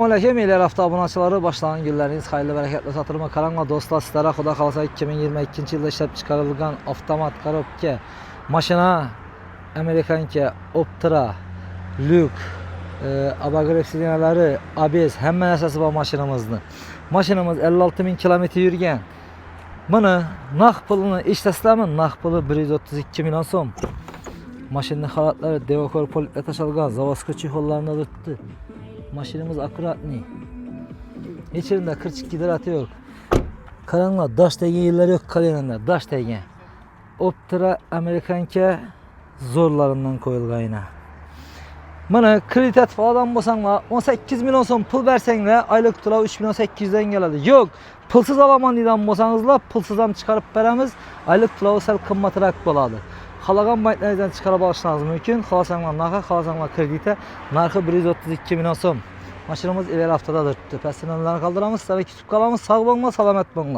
Aleyküm iler hafta abunatçıları başlanan günleriniz hayırlı bereketli satılma karanla dostlar sizlere Xuda kalsa 2022 yılda işlep çıkarılgan avtomat korobka maşına Amerikanke Optra Lük abagrev sinyalları ABS hemen esası bu maşinamız 56.000 kilometre yürgen bunu naq pulunu işleslemin naq pulu 132 milyon so'm. Maşinin halatları devakor politle taşalgan zavaska çihollarına dırttı. Maşinimiz akkuratni. İçerinde 42 liratı yok. Karanlığa daş değgen yerleri yok kaleninde. Daş değgen. Optra Amerikanke zorlarından koyulgayına. Bana kreditet falan bolsanla 18 milyon so'm pul bersenle aylık to'lov 3 milyon 800'den geladi. Yok, pulsuz alaman deydigan bolsangizlar pulsuzdan çıkarıp beramiz. Aylık to'lovi sal qimmatroq bo'ladi. Xalagan banklardan çıkarıp alışınız mümkün. Xalasanglar naqa, xalasanglar kredite. Narxı 132 milyon so'm. Maşinamiz ileri haftada dırttı. Personellerini kaldıramız. Sizlere kütüp kalamiz. Sağ olun, salamet olun.